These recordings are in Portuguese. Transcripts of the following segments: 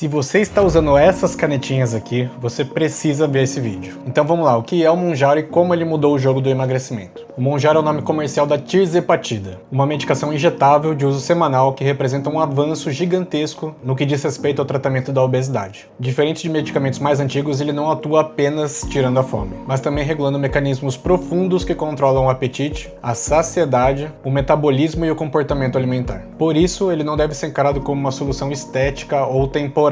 Se você está usando essas canetinhas aqui, você precisa ver esse vídeo. Então vamos lá, o que é o Mounjaro e como ele mudou o jogo do emagrecimento? O Mounjaro é o nome comercial da tirzepatida, uma medicação injetável de uso semanal que representa um avanço gigantesco no que diz respeito ao tratamento da obesidade. Diferente de medicamentos mais antigos, ele não atua apenas tirando a fome, mas também regulando mecanismos profundos que controlam o apetite, a saciedade, o metabolismo e o comportamento alimentar. Por isso, ele não deve ser encarado como uma solução estética ou temporária,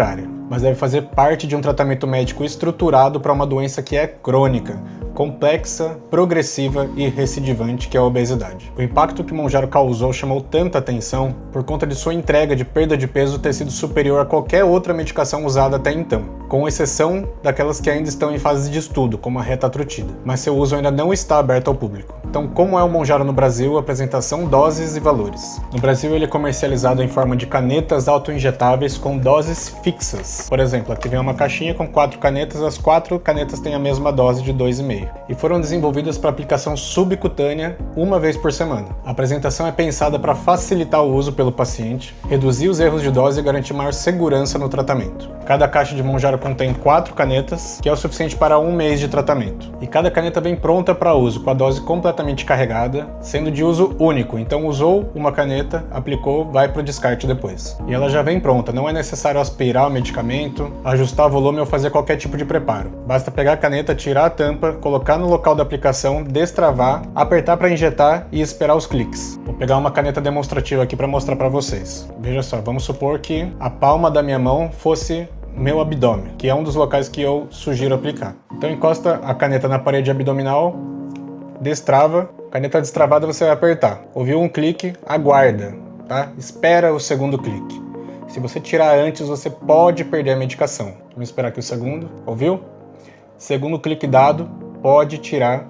mas deve fazer parte de um tratamento médico estruturado para uma doença que é crônica, complexa, progressiva e recidivante, que é a obesidade. O impacto que o Mounjaro causou chamou tanta atenção por conta de sua entrega de perda de peso ter sido superior a qualquer outra medicação usada até então, com exceção daquelas que ainda estão em fase de estudo, como a retatrutida, mas seu uso ainda não está aberto ao público. Então, como é o Mounjaro no Brasil? Apresentação, doses e valores. No Brasil, ele é comercializado em forma de canetas autoinjetáveis com doses fixas. Por exemplo, aqui vem uma caixinha com 4 canetas, as 4 canetas têm a mesma dose de 2,5. E foram desenvolvidas para aplicação subcutânea uma vez por semana. A apresentação é pensada para facilitar o uso pelo paciente, reduzir os erros de dose e garantir maior segurança no tratamento. Cada caixa de Mounjaro contém 4 canetas, que é o suficiente para 1 mês de tratamento. E cada caneta vem pronta para uso, com a dose completamente carregada, sendo de uso único. Então usou uma caneta, aplicou, vai para o descarte depois. E ela já vem pronta, não é necessário aspirar o medicamento, ajustar volume ou fazer qualquer tipo de preparo. Basta pegar a caneta, tirar a tampa, colocar no local da aplicação, destravar, apertar para injetar e esperar os cliques. Vou pegar uma caneta demonstrativa aqui para mostrar para vocês. Veja só, vamos supor que a palma da minha mão fosse meu abdômen, que é um dos locais que eu sugiro aplicar. Então encosta a caneta na parede abdominal, destrava, caneta destravada você vai apertar. Ouviu um clique, aguarda, tá? Espera o segundo clique. Se você tirar antes, você pode perder a medicação. Vamos esperar aqui o segundo, ouviu? Segundo clique dado, pode tirar,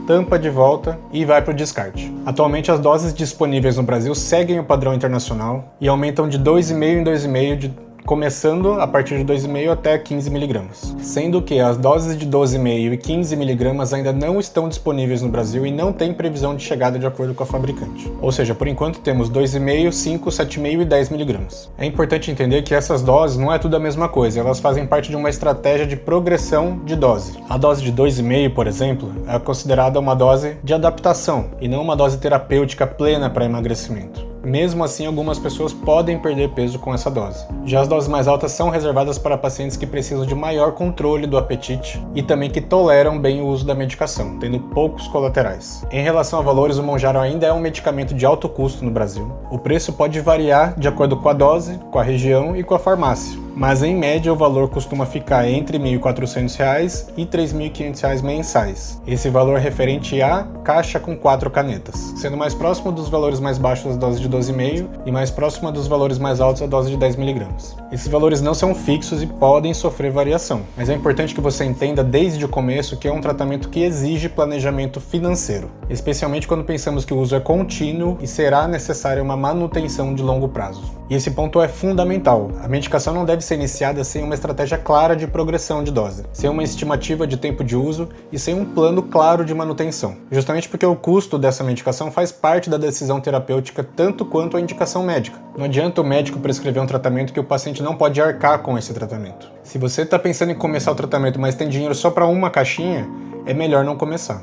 tampa de volta e vai para o descarte. Atualmente as doses disponíveis no Brasil seguem o padrão internacional e aumentam de 2,5 em 2,5 começando a partir de 2,5 até 15 mg, sendo que as doses de 12,5 e 15 mg ainda não estão disponíveis no Brasil e não tem previsão de chegada de acordo com a fabricante. Ou seja, por enquanto temos 2,5, 5, 7,5 e 10 mg. É importante entender que essas doses não é tudo a mesma coisa, elas fazem parte de uma estratégia de progressão de dose. A dose de 2,5, por exemplo, é considerada uma dose de adaptação e não uma dose terapêutica plena para emagrecimento. Mesmo assim, algumas pessoas podem perder peso com essa dose. Já as doses mais altas são reservadas para pacientes que precisam de maior controle do apetite e também que toleram bem o uso da medicação, tendo poucos colaterais. Em relação a valores, o Mounjaro ainda é um medicamento de alto custo no Brasil. O preço pode variar de acordo com a dose, com a região e com a farmácia, mas em média o valor costuma ficar entre R$ 1.400 e R$ 3.500 mensais. Esse valor é referente à caixa com 4 canetas, sendo mais próximo dos valores mais baixos das doses de 12,5 e mais próxima dos valores mais altos a dose de 10 mg. Esses valores não são fixos e podem sofrer variação, mas é importante que você entenda desde o começo que é um tratamento que exige planejamento financeiro, especialmente quando pensamos que o uso é contínuo e será necessária uma manutenção de longo prazo. E esse ponto é fundamental. A medicação não deve ser iniciada sem uma estratégia clara de progressão de dose, sem uma estimativa de tempo de uso e sem um plano claro de manutenção, justamente porque o custo dessa medicação faz parte da decisão terapêutica tanto quanto a indicação médica. Não adianta o médico prescrever um tratamento que o paciente não pode arcar com esse tratamento. Se você está pensando em começar o tratamento, mas tem dinheiro só para uma caixinha, é melhor não começar.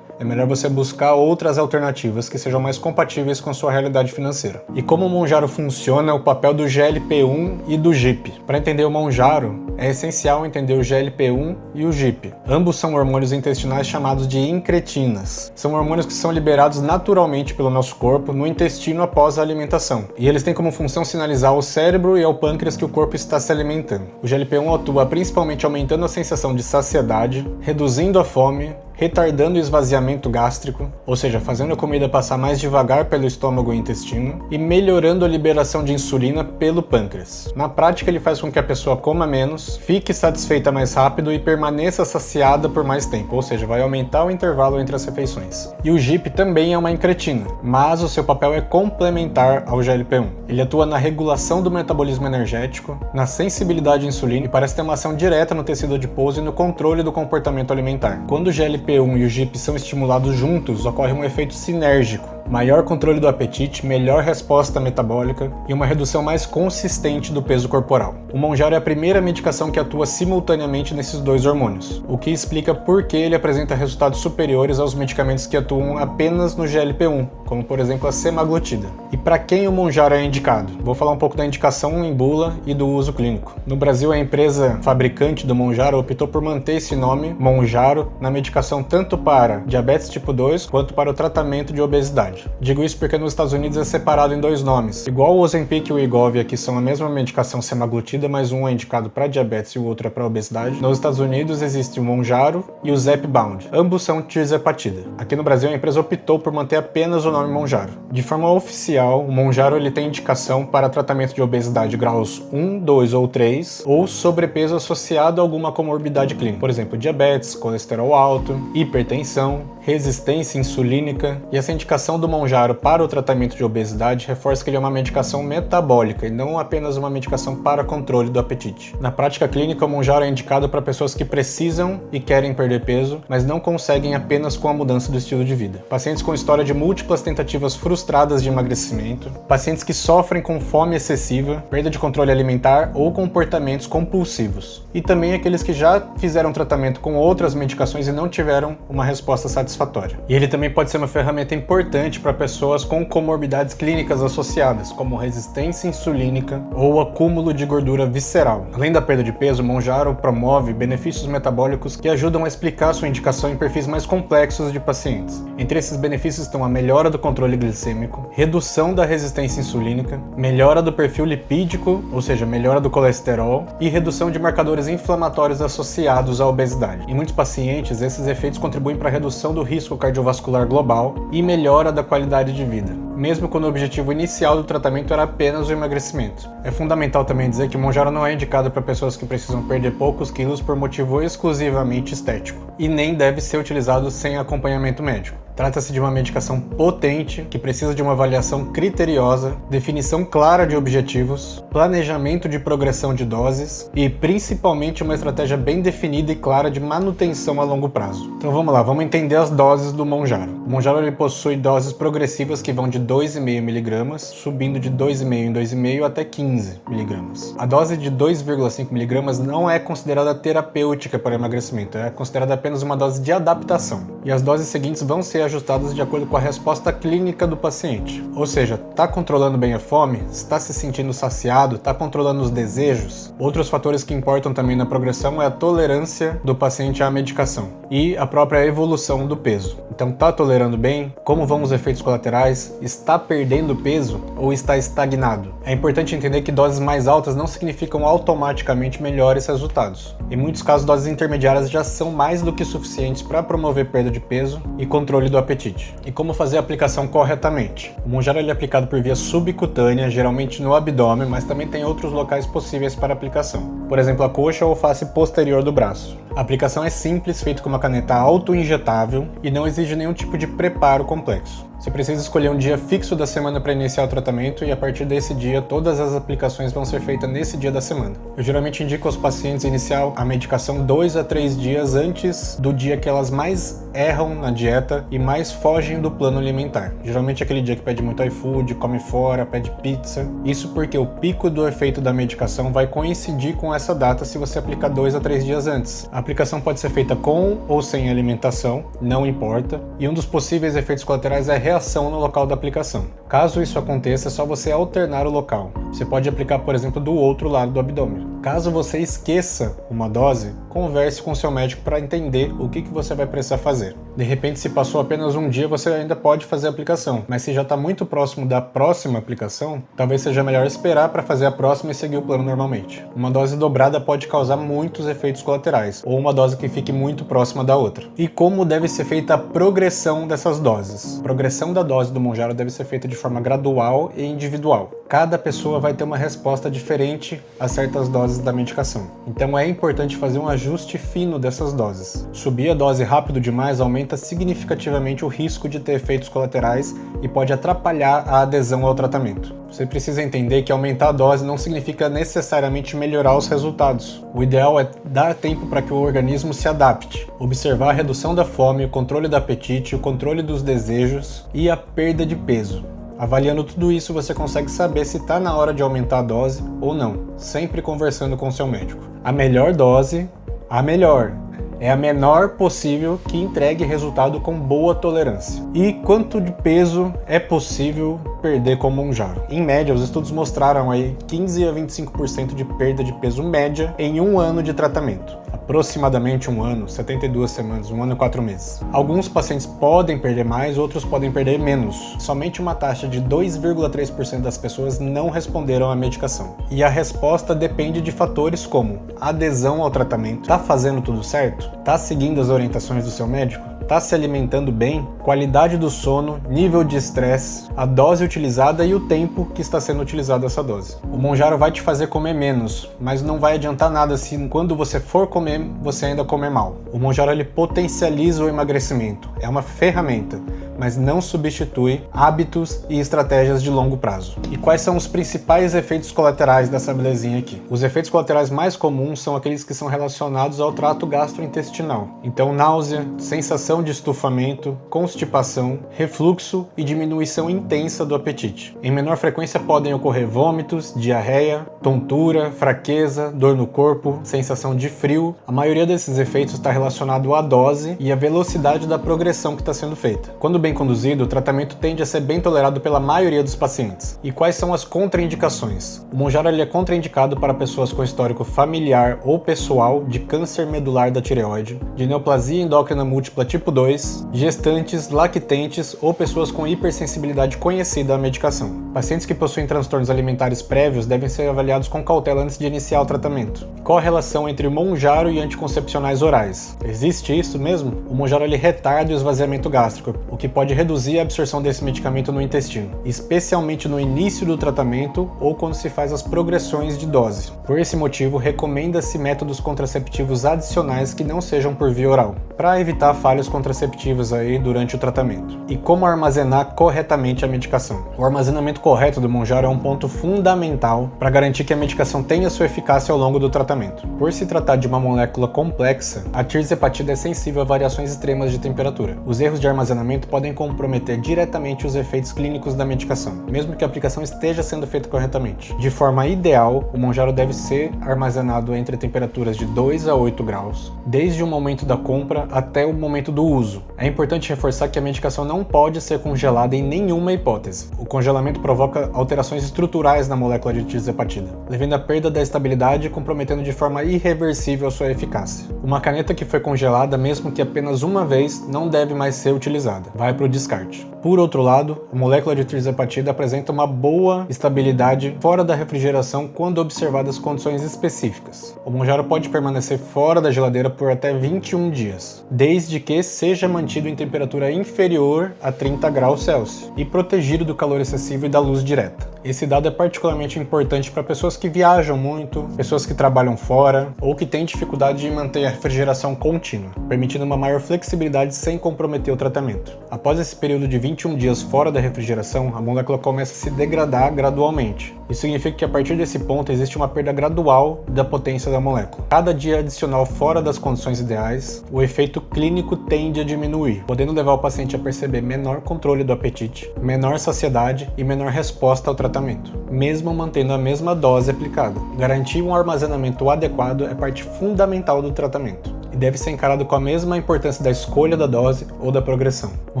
É melhor você buscar outras alternativas que sejam mais compatíveis com a sua realidade financeira. E como o Mounjaro funciona, é o papel do GLP-1 e do GIP. Para entender o Mounjaro, é essencial entender o GLP-1 e o GIP. Ambos são hormônios intestinais chamados de incretinas. São hormônios que são liberados naturalmente pelo nosso corpo no intestino após a alimentação. E eles têm como função sinalizar ao cérebro e ao pâncreas que o corpo está se alimentando. O GLP-1 atua principalmente aumentando a sensação de saciedade, reduzindo a fome, retardando o esvaziamento gástrico, ou seja, fazendo a comida passar mais devagar pelo estômago e intestino, e melhorando a liberação de insulina pelo pâncreas. Na prática, ele faz com que a pessoa coma menos, fique satisfeita mais rápido e permaneça saciada por mais tempo, ou seja, vai aumentar o intervalo entre as refeições. E o GIP também é uma incretina, mas o seu papel é complementar ao GLP-1. Ele atua na regulação do metabolismo energético, na sensibilidade à insulina e parece ter uma ação direta no tecido adiposo e no controle do comportamento alimentar. Quando o GLP-1 e o GIP são estimulados juntos, ocorre um efeito sinérgico, maior controle do apetite, melhor resposta metabólica e uma redução mais consistente do peso corporal. O Mounjaro é a primeira medicação que atua simultaneamente nesses dois hormônios, o que explica por que ele apresenta resultados superiores aos medicamentos que atuam apenas no GLP-1, como por exemplo a semaglutida. E para quem o Mounjaro é indicado? Vou falar um pouco da indicação em bula e do uso clínico. No Brasil, a empresa fabricante do Mounjaro optou por manter esse nome, Mounjaro, na medicação tanto para diabetes tipo 2 quanto para o tratamento de obesidade. Digo isso porque nos Estados Unidos é separado em dois nomes. Igual o Ozempic e o Wegovy, que são a mesma medicação semaglutida, mas um é indicado para diabetes e o outro é para obesidade. Nos Estados Unidos existe o Mounjaro e o Zepbound. Ambos são tirzepatida. Aqui no Brasil, a empresa optou por manter apenas o nome Mounjaro. De forma oficial, o Mounjaro ele tem indicação para tratamento de obesidade graus 1, 2 ou 3 ou sobrepeso associado a alguma comorbidade clínica, por exemplo, diabetes, colesterol alto, hipertensão, resistência insulínica. E essa indicação do Mounjaro para o tratamento de obesidade reforça que ele é uma medicação metabólica e não apenas uma medicação para controle do apetite. Na prática clínica, o Mounjaro é indicado para pessoas que precisam e querem perder peso, mas não conseguem apenas com a mudança do estilo de vida. Pacientes com história de múltiplas tentativas frustradas de emagrecimento, pacientes que sofrem com fome excessiva, perda de controle alimentar ou comportamentos compulsivos. E também aqueles que já fizeram tratamento com outras medicações e não tiveram uma resposta satisfatória. E ele também pode ser uma ferramenta importante para pessoas com comorbidades clínicas associadas, como resistência insulínica ou acúmulo de gordura visceral. Além da perda de peso, o Mounjaro promove benefícios metabólicos que ajudam a explicar sua indicação em perfis mais complexos de pacientes. Entre esses benefícios estão a melhora do controle glicêmico, redução da resistência insulínica, melhora do perfil lipídico, ou seja, melhora do colesterol, e redução de marcadores inflamatórios associados à obesidade. Em muitos pacientes, esses efeitos contribuem para a redução do risco cardiovascular global e melhora da qualidade de vida, mesmo quando o objetivo inicial do tratamento era apenas o emagrecimento. É fundamental também dizer que o Mounjaro não é indicado para pessoas que precisam perder poucos quilos por motivo exclusivamente estético, e nem deve ser utilizado sem acompanhamento médico. Trata-se de uma medicação potente que precisa de uma avaliação criteriosa, definição clara de objetivos, planejamento de progressão de doses e principalmente uma estratégia bem definida e clara de manutenção a longo prazo. Então vamos lá, vamos entender as doses do Mounjaro. O Mounjaro ele possui doses progressivas que vão de 2,5 mg, subindo de 2,5 em 2,5 até 15 mg. A dose de 2,5 mg não é considerada terapêutica para emagrecimento, é considerada apenas uma dose de adaptação. E as doses seguintes vão ser ajustadas de acordo com a resposta clínica do paciente. Ou seja, está controlando bem a fome? Está se sentindo saciado? Está controlando os desejos? Outros fatores que importam também na progressão é a tolerância do paciente à medicação e a própria evolução do peso. Então, está tolerando bem? Como vão os efeitos colaterais? Está perdendo peso ou está estagnado? É importante entender que doses mais altas não significam automaticamente melhores resultados. Em muitos casos, doses intermediárias já são mais do que suficientes para promover perda de peso e controle do apetite. E como fazer a aplicação corretamente? O Mounjaro é aplicado por via subcutânea, geralmente no abdômen, mas também tem outros locais possíveis para aplicação. Por exemplo, a coxa ou face posterior do braço. A aplicação é simples, feita com uma caneta auto-injetável e não exige nenhum tipo de preparo complexo. Você precisa escolher um dia fixo da semana para iniciar o tratamento e a partir desse dia todas as aplicações vão ser feitas nesse dia da semana. Eu geralmente indico aos pacientes iniciar a medicação 2 a 3 dias antes do dia que elas mais erram na dieta e mais fogem do plano alimentar. Geralmente é aquele dia que pede muito iFood, come fora, pede pizza. Isso porque o pico do efeito da medicação vai coincidir com essa data se você aplicar 2 a 3 dias antes. A aplicação pode ser feita com ou sem alimentação, não importa. E um dos possíveis efeitos colaterais é reação no local da aplicação. Caso isso aconteça, é só você alternar o local. Você pode aplicar, por exemplo, do outro lado do abdômen. Caso você esqueça uma dose, converse com seu médico para entender o que você vai precisar fazer. De repente, se passou apenas um dia, você ainda pode fazer a aplicação, mas se já está muito próximo da próxima aplicação, talvez seja melhor esperar para fazer a próxima e seguir o plano normalmente. Uma dose dobrada pode causar muitos efeitos colaterais, ou uma dose que fique muito próxima da outra. E como deve ser feita a progressão dessas doses? A progressão da dose do Mounjaro deve ser feita de forma gradual e individual. Cada pessoa vai ter uma resposta diferente a certas doses da medicação. Então é importante fazer um ajuste fino dessas doses. Subir a dose rápido demais aumenta significativamente o risco de ter efeitos colaterais e pode atrapalhar a adesão ao tratamento. Você precisa entender que aumentar a dose não significa necessariamente melhorar os resultados. O ideal é dar tempo para que o organismo se adapte, observar a redução da fome, o controle do apetite, o controle dos desejos e a perda de peso. Avaliando tudo isso, você consegue saber se está na hora de aumentar a dose ou não, sempre conversando com seu médico. A melhor dose, a melhor, é a menor possível que entregue resultado com boa tolerância. E quanto de peso é possível perder com Mounjaro? Em média, os estudos mostraram aí 15 a 25% de perda de peso média em um ano de tratamento. Aproximadamente um ano, 72 semanas, um ano e 4 meses. Alguns pacientes podem perder mais, outros podem perder menos. Somente uma taxa de 2,3% das pessoas não responderam à medicação. E a resposta depende de fatores como adesão ao tratamento, tá fazendo tudo certo? Tá seguindo as orientações do seu médico? Tá se alimentando bem? Qualidade do sono, nível de estresse, a dose utilizada e o tempo que está sendo utilizada essa dose. O Mounjaro vai te fazer comer menos, mas não vai adiantar nada se quando você for comer, você ainda comer mal. O Mounjaro ele potencializa o emagrecimento, é uma ferramenta, mas não substitui hábitos e estratégias de longo prazo. E quais são os principais efeitos colaterais dessa belezinha aqui? Os efeitos colaterais mais comuns são aqueles que são relacionados ao trato gastrointestinal. Então, náusea, sensação de estufamento, constipação, refluxo e diminuição intensa do apetite. Em menor frequência podem ocorrer vômitos, diarreia, tontura, fraqueza, dor no corpo, sensação de frio. A maioria desses efeitos está relacionado à dose e à velocidade da progressão que está sendo feita. Quando bem conduzido, o tratamento tende a ser bem tolerado pela maioria dos pacientes. E quais são as contraindicações? O Mounjaro é contraindicado para pessoas com histórico familiar ou pessoal de câncer medular da tireoide, de neoplasia endócrina múltipla tipo 2, gestantes, lactentes ou pessoas com hipersensibilidade conhecida à medicação. Pacientes que possuem transtornos alimentares prévios devem ser avaliados com cautela antes de iniciar o tratamento. Qual a relação entre o Mounjaro e anticoncepcionais orais? Existe isso mesmo? O Mounjaro retarda o esvaziamento gástrico, o que pode reduzir a absorção desse medicamento no intestino, especialmente no início do tratamento ou quando se faz as progressões de dose. Por esse motivo, recomenda-se métodos contraceptivos adicionais que não sejam por via oral, para evitar falhas contraceptivas aí durante o tratamento. E como armazenar corretamente a medicação? O armazenamento correto do Mounjaro é um ponto fundamental para garantir que a medicação tenha sua eficácia ao longo do tratamento. Por se tratar de uma molécula complexa, a tirzepatida é sensível a variações extremas de temperatura. Os erros de armazenamento podem comprometer diretamente os efeitos clínicos da medicação, mesmo que a aplicação esteja sendo feita corretamente. De forma ideal, o Mounjaro deve ser armazenado entre temperaturas de 2 a 8 graus, desde o momento da compra até o momento do uso. É importante reforçar que a medicação não pode ser congelada em nenhuma hipótese. O congelamento provoca alterações estruturais na molécula de tirzepatida, levando à perda da estabilidade e comprometendo de forma irreversível a sua eficácia. Uma caneta que foi congelada, mesmo que apenas uma vez, não deve mais ser utilizada. Vai para o descarte. Por outro lado, a molécula de tirzepatida apresenta uma boa estabilidade fora da refrigeração quando observadas condições específicas. O Mounjaro pode permanecer fora da geladeira por até 21 dias, desde que seja mantido em temperatura inferior a 30 graus Celsius e protegido do calor excessivo e da luz direta. Esse dado é particularmente importante para pessoas que viajam muito, pessoas que trabalham fora ou que têm dificuldade de manter a refrigeração contínua, permitindo uma maior flexibilidade sem comprometer o tratamento. Após esse período de 21 dias fora da refrigeração, a molécula começa a se degradar gradualmente. Isso significa que a partir desse ponto existe uma perda gradual da potência da molécula. Cada dia adicional fora das condições ideais, o efeito clínico tende a diminuir, podendo levar o paciente a perceber menor controle do apetite, menor saciedade e menor resposta ao tratamento, mesmo mantendo a mesma dose aplicada. Garantir um armazenamento adequado é parte fundamental do tratamento e deve ser encarado com a mesma importância da escolha da dose ou da progressão. Vou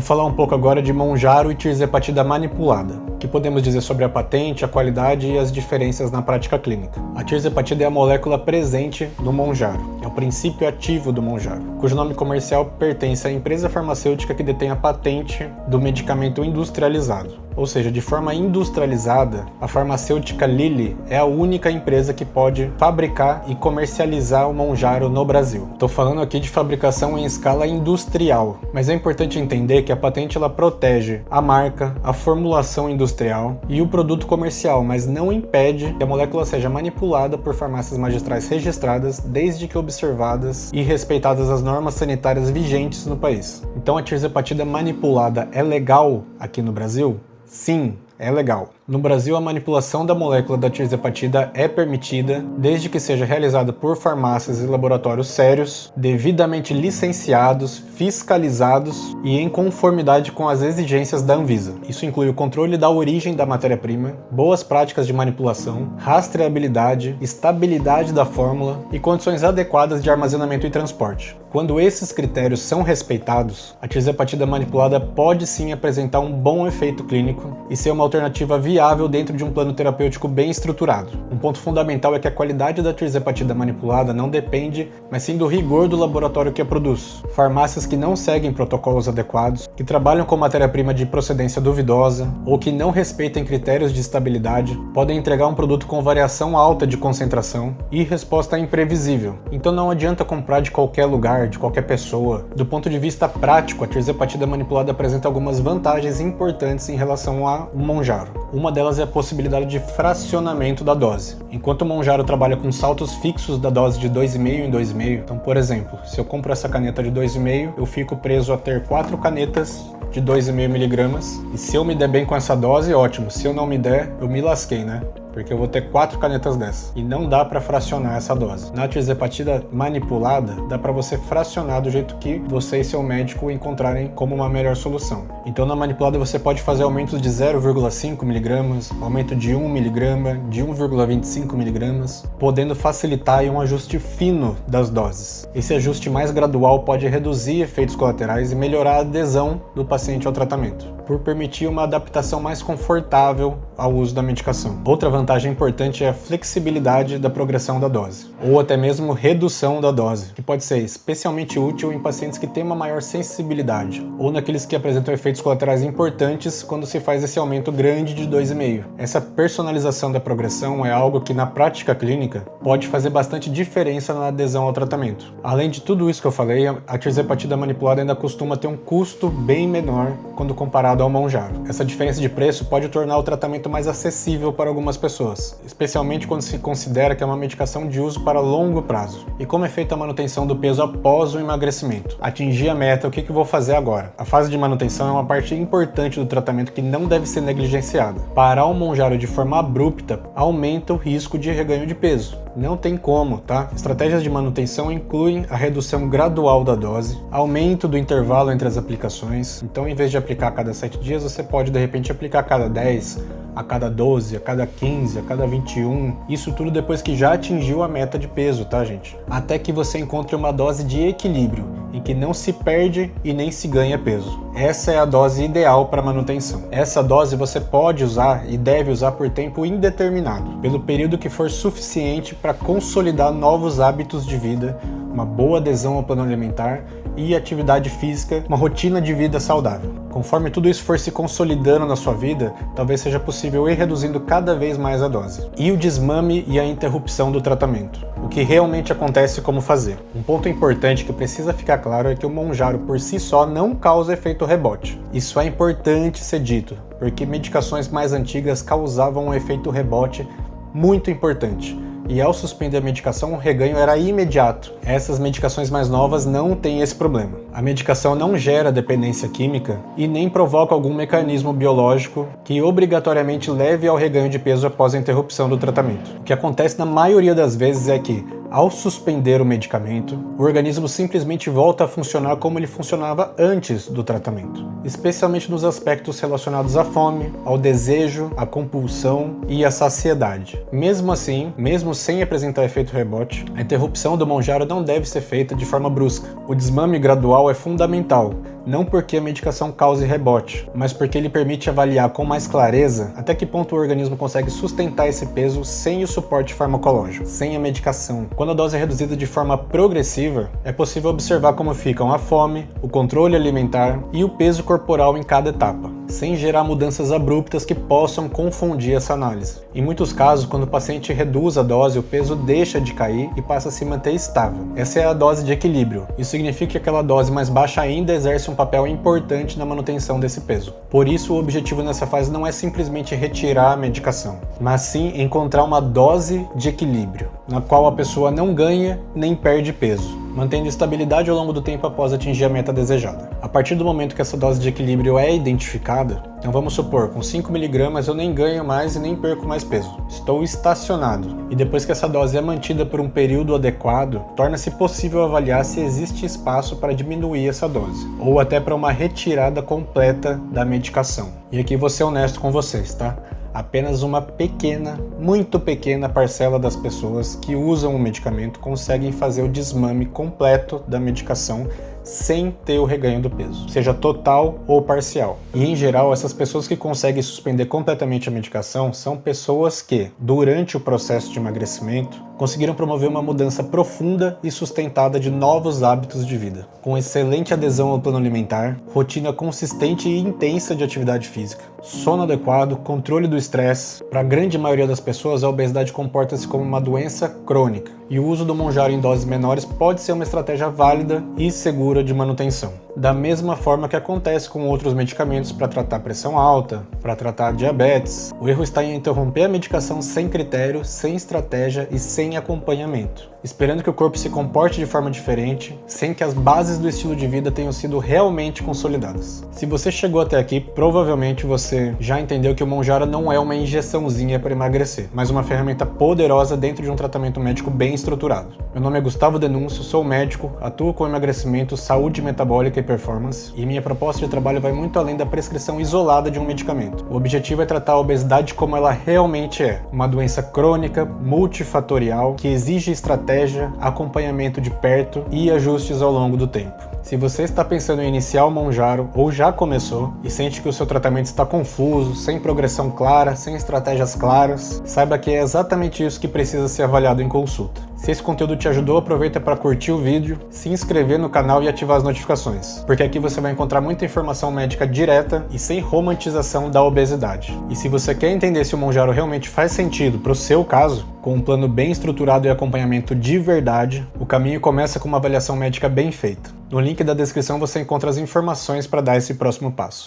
falar um pouco agora de Mounjaro e tirzepatida manipulada. O que podemos dizer sobre a patente, a qualidade e as diferenças na prática clínica? A tirzepatida é a molécula presente no Mounjaro, é o princípio ativo do Mounjaro, cujo nome comercial pertence à empresa farmacêutica que detém a patente do medicamento industrializado. Ou seja, de forma industrializada, a farmacêutica Lilly é a única empresa que pode fabricar e comercializar o Mounjaro no Brasil. Estou falando aqui de fabricação em escala industrial, mas é importante entender que a patente ela protege a marca, a formulação industrial e o produto comercial, mas não impede que a molécula seja manipulada por farmácias magistrais registradas, desde que observadas e respeitadas as normas sanitárias vigentes no país. Então a tirzepatida manipulada é legal aqui no Brasil? Sim, é legal. No Brasil, a manipulação da molécula da tirzepatida é permitida desde que seja realizada por farmácias e laboratórios sérios, devidamente licenciados, fiscalizados e em conformidade com as exigências da Anvisa. Isso inclui o controle da origem da matéria-prima, boas práticas de manipulação, rastreabilidade, estabilidade da fórmula e condições adequadas de armazenamento e transporte. Quando esses critérios são respeitados, a tirzepatida manipulada pode sim apresentar um bom efeito clínico e ser uma alternativa viável dentro de um plano terapêutico bem estruturado. Um ponto fundamental é que a qualidade da tirzepatida manipulada não depende, mas sim do rigor do laboratório que a produz. Farmácias que não seguem protocolos adequados, que trabalham com matéria-prima de procedência duvidosa ou que não respeitem critérios de estabilidade podem entregar um produto com variação alta de concentração e resposta imprevisível. Então não adianta comprar de qualquer lugar, de qualquer pessoa. Do ponto de vista prático, a tirzepatida manipulada apresenta algumas vantagens importantes em relação ao Mounjaro. Uma delas é a possibilidade de fracionamento da dose. Enquanto o Mounjaro trabalha com saltos fixos da dose de 2,5 em 2,5, então, por exemplo, se eu compro essa caneta de 2,5, eu fico preso a ter 4 canetas de 2,5 mg, e se eu me der bem com essa dose, ótimo. Se eu não me der, eu me lasquei, né? Porque eu vou ter 4 canetas dessas. E não dá para fracionar essa dose. Na tirzepatida manipulada, dá para você fracionar do jeito que você e seu médico encontrarem como uma melhor solução. Então na manipulada você pode fazer aumentos de 0,5 mg, aumento de 1 mg, de 1,25 mg, podendo facilitar um ajuste fino das doses. Esse ajuste mais gradual pode reduzir efeitos colaterais e melhorar a adesão do paciente ao tratamento, por permitir uma adaptação mais confortável ao uso da medicação. Outra vantagem importante é a flexibilidade da progressão da dose, ou até mesmo redução da dose, que pode ser especialmente útil em pacientes que têm uma maior sensibilidade, ou naqueles que apresentam efeitos colaterais importantes quando se faz esse aumento grande de 2,5. Essa personalização da progressão é algo que na prática clínica pode fazer bastante diferença na adesão ao tratamento. Além de tudo isso que eu falei, a tirzepatida manipulada ainda costuma ter um custo bem menor quando comparado ao Mounjaro. Essa diferença de preço pode tornar o tratamento mais acessível para algumas pessoas, especialmente quando se considera que é uma medicação de uso para longo prazo. E como é feita a manutenção do peso após o emagrecimento? Atingir a meta, o que eu vou fazer agora? A fase de manutenção é uma parte importante do tratamento que não deve ser negligenciada. Parar o Mounjaro de forma abrupta aumenta o risco de reganho de peso. Não tem como, tá? Estratégias de manutenção incluem a redução gradual da dose, aumento do intervalo entre as aplicações. Então, em vez de aplicar a cada 7 dias, você pode, de repente, aplicar a cada 10, a cada 12, a cada 15, a cada 21. Isso tudo depois que já atingiu a meta de peso, tá, gente? Até que você encontre uma dose de equilíbrio, em que não se perde e nem se ganha peso. Essa é a dose ideal para manutenção. Essa dose você pode usar e deve usar por tempo indeterminado, pelo período que for suficiente para consolidar novos hábitos de vida, uma boa adesão ao plano alimentar e atividade física, uma rotina de vida saudável. Conforme tudo isso for se consolidando na sua vida, talvez seja possível ir reduzindo cada vez mais a dose. E o desmame e a interrupção do tratamento. O que realmente acontece e como fazer. Um ponto importante que precisa ficar claro é que o Mounjaro por si só não causa efeito rebote. Isso é importante ser dito, porque medicações mais antigas causavam um efeito rebote muito importante. E ao suspender a medicação, o reganho era imediato. Essas medicações mais novas não têm esse problema. A medicação não gera dependência química e nem provoca algum mecanismo biológico que obrigatoriamente leve ao reganho de peso após a interrupção do tratamento. O que acontece na maioria das vezes é que, ao suspender o medicamento, o organismo simplesmente volta a funcionar como ele funcionava antes do tratamento, especialmente nos aspectos relacionados à fome, ao desejo, à compulsão e à saciedade. Mesmo assim, mesmo sem apresentar efeito rebote, a interrupção do Mounjaro não deve ser feita de forma brusca. O desmame gradual é fundamental, não porque a medicação cause rebote, mas porque ele permite avaliar com mais clareza até que ponto o organismo consegue sustentar esse peso sem o suporte farmacológico, sem a medicação. Quando a dose é reduzida de forma progressiva, é possível observar como ficam a fome, o controle alimentar e o peso corporal em cada etapa, sem gerar mudanças abruptas que possam confundir essa análise. Em muitos casos, quando o paciente reduz a dose, o peso deixa de cair e passa a se manter estável. Essa é a dose de equilíbrio. Isso significa que aquela dose mais baixa ainda exerce um papel importante na manutenção desse peso. Por isso, o objetivo nessa fase não é simplesmente retirar a medicação, mas sim encontrar uma dose de equilíbrio, na qual a pessoa não ganha nem perde peso. mantendo estabilidade ao longo do tempo após atingir a meta desejada. A partir do momento que essa dose de equilíbrio é identificada, então vamos supor, com 5 mg eu nem ganho mais e nem perco mais peso. Estou estacionado. E depois que essa dose é mantida por um período adequado, torna-se possível avaliar se existe espaço para diminuir essa dose, ou até para uma retirada completa da medicação. E aqui vou ser honesto com vocês, tá? Apenas uma pequena, muito pequena parcela das pessoas que usam o medicamento conseguem fazer o desmame completo da medicação sem ter o reganho do peso, seja total ou parcial. E em geral, essas pessoas que conseguem suspender completamente a medicação são pessoas que, durante o processo de emagrecimento, conseguiram promover uma mudança profunda e sustentada de novos hábitos de vida, com excelente adesão ao plano alimentar, rotina consistente e intensa de atividade física, sono adequado, controle do estresse. Para a grande maioria das pessoas, a obesidade comporta-se como uma doença crônica, e o uso do Mounjaro em doses menores pode ser uma estratégia válida e segura de manutenção. Da mesma forma que acontece com outros medicamentos para tratar pressão alta, para tratar diabetes, o erro está em interromper a medicação sem critério, sem estratégia e sem acompanhamento, esperando que o corpo se comporte de forma diferente, sem que as bases do estilo de vida tenham sido realmente consolidadas. Se você chegou até aqui, provavelmente você já entendeu que o Mounjaro não é uma injeçãozinha para emagrecer, mas uma ferramenta poderosa dentro de um tratamento médico bem estruturado. Meu nome é Gustavo Denúncio, sou médico, atuo com emagrecimento, saúde metabólica e performance, e minha proposta de trabalho vai muito além da prescrição isolada de um medicamento. O objetivo é tratar a obesidade como ela realmente é, uma doença crônica, multifatorial, que exige estratégia, acompanhamento de perto e ajustes ao longo do tempo. Se você está pensando em iniciar o Mounjaro ou já começou e sente que o seu tratamento está confuso, sem progressão clara, sem estratégias claras, saiba que é exatamente isso que precisa ser avaliado em consulta. Se esse conteúdo te ajudou, aproveita para curtir o vídeo, se inscrever no canal e ativar as notificações, porque aqui você vai encontrar muita informação médica direta e sem romantização da obesidade. E se você quer entender se o Mounjaro realmente faz sentido para o seu caso, com um plano bem estruturado e acompanhamento de verdade, o caminho começa com uma avaliação médica bem feita. No link da descrição você encontra as informações para dar esse próximo passo.